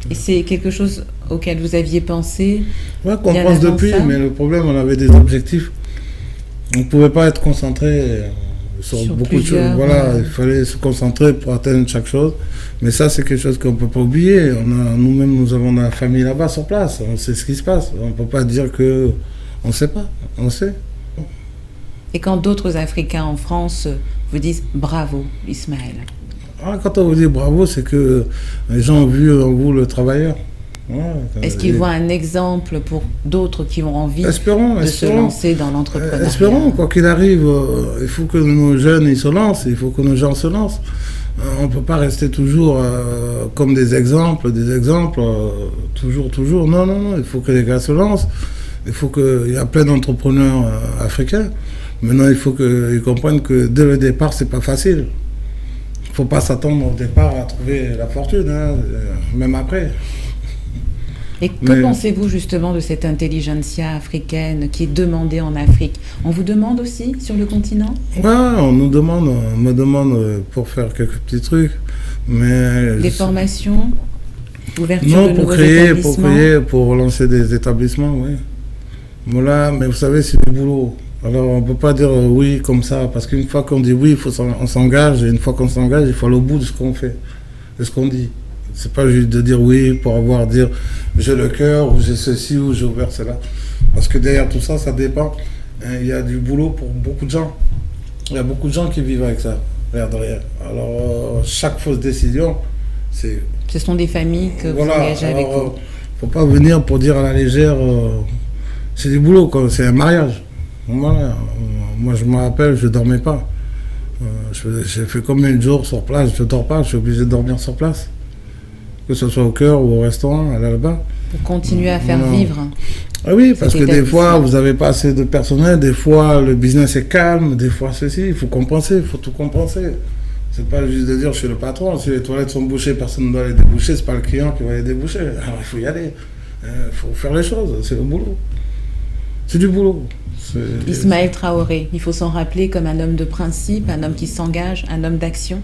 Et c'est quelque chose auquel vous aviez pensé Ouais, qu'on bien pense avant depuis, ça, mais le problème, on avait des objectifs. On ne pouvait pas être concentré sur sur beaucoup de choses. plusieurs... Voilà, il fallait se concentrer pour atteindre chaque chose. Mais ça, c'est quelque chose qu'on ne peut pas oublier. Nous-mêmes, nous avons la famille là-bas sur place. On sait ce qui se passe. On ne peut pas dire que on ne sait pas. On sait. Et quand d'autres Africains en France vous disent bravo, Ismaël. Ah, quand on vous dit bravo, c'est que les gens ont vu en vous le travailleur. Ouais, Est-ce qu'ils voient un exemple pour d'autres qui ont envie espérons, de se lancer dans l'entrepreneuriat? Espérons, quoi qu'il arrive, il faut que nos jeunes ils se lancent, il faut que nos gens se lancent. On ne peut pas rester toujours comme des exemples, toujours. Non, il faut que les gars se lancent. Il y a plein d'entrepreneurs africains. Maintenant, il faut qu'ils comprennent que dès le départ, c'est pas facile. Il ne faut pas s'attendre au départ à trouver la fortune, hein, même après. Et que pensez-vous justement de cette intelligentsia africaine qui est demandée en Afrique? On vous demande aussi sur le continent? Ouais, on me demande pour faire quelques petits trucs. Mais des formations? Ouverture non, de nouveaux établissements? pour relancer des établissements, oui. Voilà, mais vous savez, c'est du boulot. Alors, on ne peut pas dire oui comme ça, parce qu'une fois qu'on dit oui, on s'engage, et une fois qu'on s'engage, il faut aller au bout de ce qu'on fait, de ce qu'on dit. C'est pas juste de dire oui pour dire j'ai le cœur, ou j'ai ceci, ou j'ai ouvert cela. Parce que derrière tout ça, ça dépend. Il y a du boulot pour beaucoup de gens. Il y a beaucoup de gens qui vivent avec ça, derrière. Alors, chaque fausse décision, c'est... Ce sont des familles que vous voilà, engagez avec vous. Il ne faut pas venir pour dire à la légère, c'est du boulot, quoi. C'est un mariage. Voilà. Moi, je me rappelle, je ne dormais pas. J'ai fait combien de jours sur place, je ne dors pas, je suis obligé de dormir sur place. Que ce soit au cœur ou au restaurant, là-bas. Pour continuer à faire vivre. Ah oui, parce que des fois, vous n'avez pas assez de personnel, des fois, le business est calme, des fois, ceci, il faut compenser, il faut tout compenser. C'est pas juste de dire, je suis le patron, si les toilettes sont bouchées, personne ne doit les déboucher, c'est pas le client qui va les déboucher. Alors, il faut y aller. Il faut faire les choses, c'est le boulot. C'est du boulot. Ismaël Traoré, il faut s'en rappeler comme un homme de principe, un homme qui s'engage, un homme d'action.